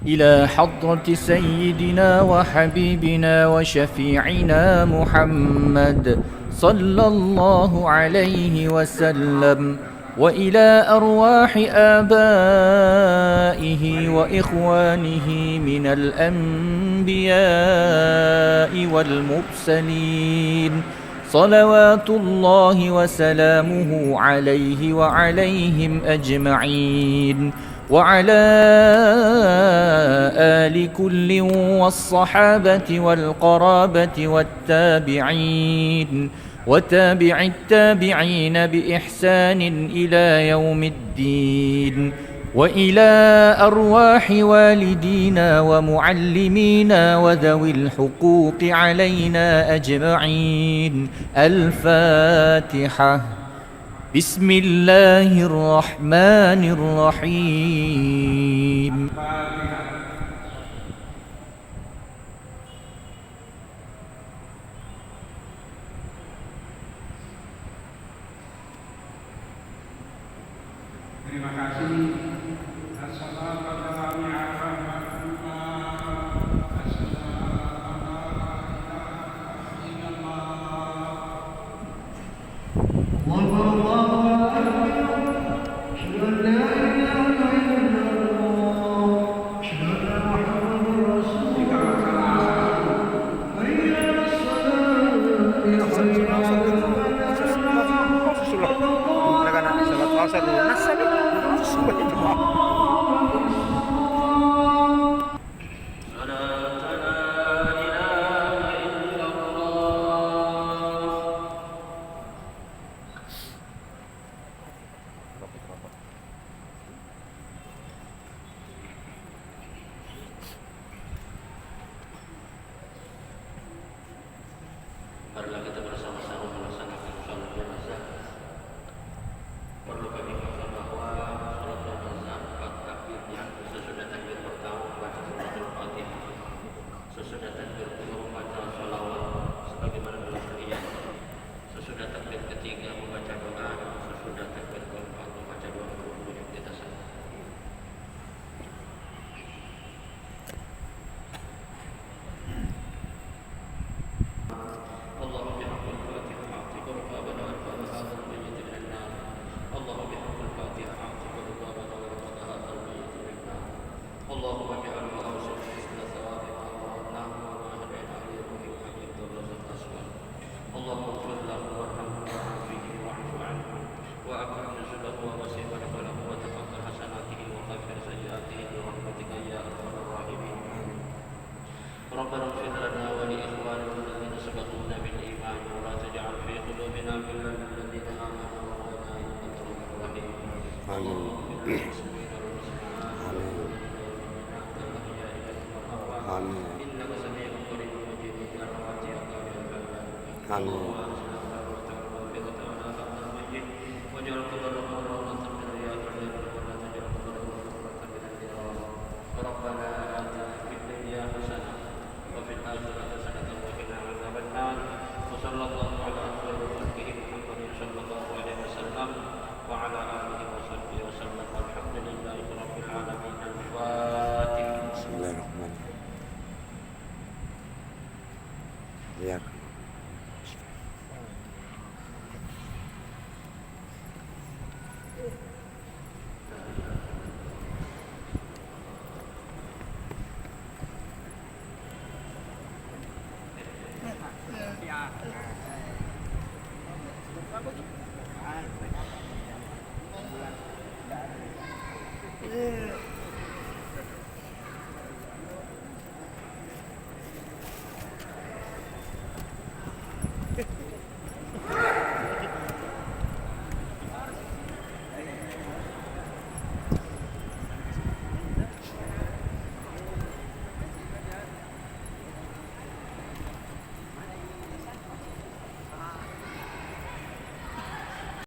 إلى حضرة سيدنا وحبيبنا وشفيعنا محمد صلى الله عليه وسلم، وإلى أرواح آبائه وإخوانه من الأنبياء والمرسلين، صلوات الله وسلامه عليه وعليهم أجمعين، وعلى آل كل والصحابة والقرابة والتابعين وتابع التابعين بإحسان إلى يوم الدين، وإلى أرواح والدينا ومعلمينا وذوي الحقوق علينا أجمعين. الفاتحة. بسم الله الرحمن الرحيم. Terima kasih. Marilah kita bersama-sama melaksanakan sholat jenazah. Perlu kami katakan bahwa sholat jenazah 4 takbirnya sesudah takbir pertama membaca suratul Fatihah, sesudah takbir kedua membaca sholawat sebagaimana dalam riwayat, sesudah takbir ketiga membaca doa, sesudah takbir keempat membaca doa rukun yang kita sambut. ربنا اغفر لنا ولإخواننا الذين سبقونا بالإيمان ولا تجعل في قلوبنا غلا للذين آمنوا ربنا إنك رؤوف رحيم. آمين. إنك سميع قريب مجيب الدعوات يا قاضي الحاجات. آمين. واجعل قبرنا روضة من رياض الجنة ولا تجعل قبرنا حفرة من النيران. ربنا آتنا في الدنيا حسنة وفي الآخرة حسنة وقنا عذاب النار. وصلى الله على خير خلقه محمد صلى الله عليه وسلم وعلى آله وصحبه وسلم والحمد لله رب العالمين. الفاتحة. بسم الله الرحمن الرحيم. Yeah.